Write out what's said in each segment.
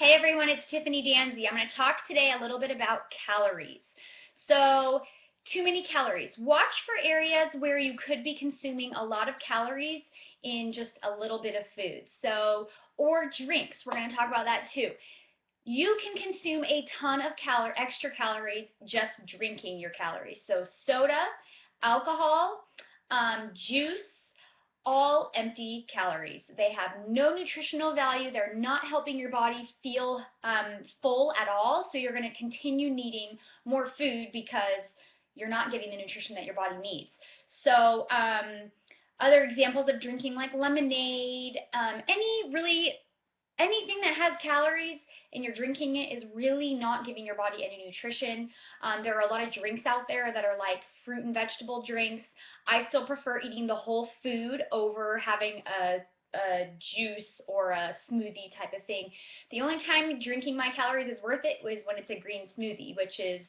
Hey everyone, it's Tiffany Danzy. I'm going to talk today a little bit about calories. So, too many calories. Watch for areas where you could be consuming a lot of calories in just a little bit of food. So, or drinks. We're going to talk about that too. You can consume a ton of extra calories just drinking your calories. So, soda, alcohol, juice, all empty calories. They have no nutritional value. They're not helping your body feel full at all. So you're going to continue needing more food because you're not getting the nutrition that your body needs. So other examples of drinking like lemonade, anything that has calories and you're drinking it is really not giving your body any nutrition. There are a lot of drinks out there that are like fruit and vegetable drinks. I still prefer eating the whole food over having a juice or a smoothie type of thing. The only time drinking my calories is worth it was when it's a green smoothie, which is,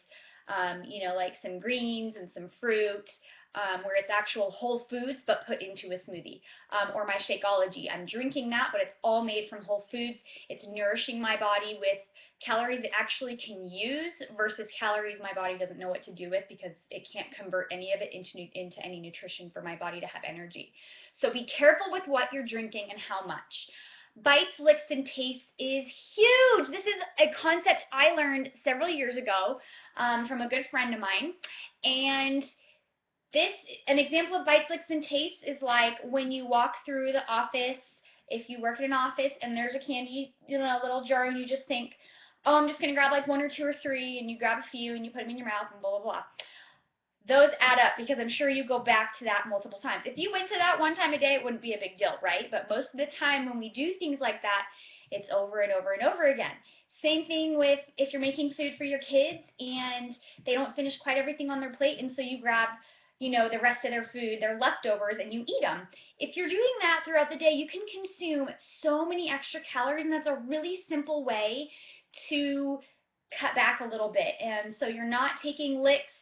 like some greens and some fruit, where it's actual whole foods but put into a smoothie. Or my Shakeology. I'm drinking that, but it's all made from whole foods. It's nourishing my body with calories it actually can use versus calories my body doesn't know what to do with because it can't convert any of it into any nutrition for my body to have energy. So be careful with what you're drinking and how much. Bites, licks, and tastes is huge. This is a concept I learned several years ago from a good friend of mine. And an example of bites, licks, and tastes is like when you walk through the office, if you work in an office and there's a candy in a little jar and you just think, oh, I'm just going to grab like one or two or three, and you grab a few and you put them in your mouth and blah, blah, blah. Those add up because I'm sure you go back to that multiple times. If you went to that one time a day, it wouldn't be a big deal, right? But most of the time when we do things like that, it's over and over and over again. Same thing with if you're making food for your kids and they don't finish quite everything on their plate, and so you grab the rest of their food, their leftovers, and you eat them. If you're doing that throughout the day, you can consume so many extra calories, and that's a really simple way to cut back a little bit. And so you're not taking licks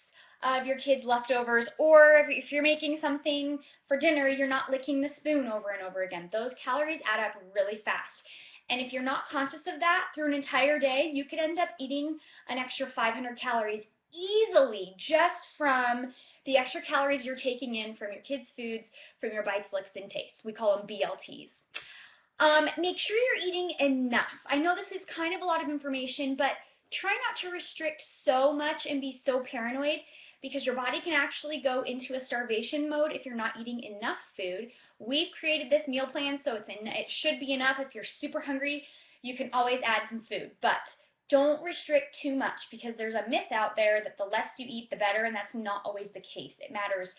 of your kids' leftovers, or if you're making something for dinner, you're not licking the spoon over and over again. Those calories add up really fast. And if you're not conscious of that through an entire day, you could end up eating an extra 500 calories easily just from the extra calories you're taking in from your kids' foods, from your bites, licks, and tastes. We call them BLTs. Make sure you're eating enough. I know this is kind of a lot of information, but try not to restrict so much and be so paranoid because your body can actually go into a starvation mode if you're not eating enough food. We've created this meal plan so it should be enough. If you're super hungry, you can always add some food, but don't restrict too much because there's a myth out there that the less you eat, the better, and that's not always the case. It matters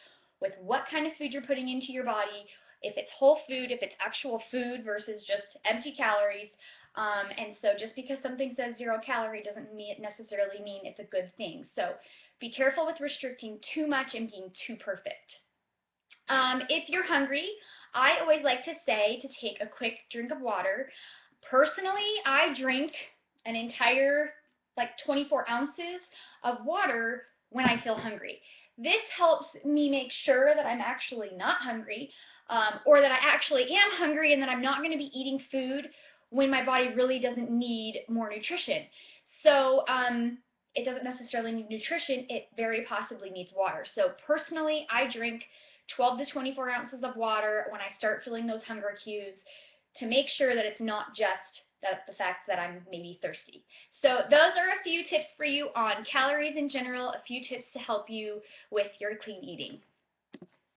with what kind of food you're putting into your body, if it's whole food, if it's actual food versus just empty calories. And so just because something says 0 calorie doesn't necessarily mean it's a good thing. So be careful with restricting too much and being too perfect. If you're hungry, I always like to say to take a quick drink of water. Personally, I drink an entire 24 ounces of water when I feel hungry. This helps me make sure that I'm actually not hungry, or that I actually am hungry and that I'm not going to be eating food when my body really doesn't need more nutrition. So it doesn't necessarily need nutrition, it very possibly needs water. So personally, I drink 12 to 24 ounces of water when I start feeling those hunger cues to make sure that it's not just the fact that I'm maybe thirsty. So those are a few tips for you on calories in general, a few tips to help you with your clean eating.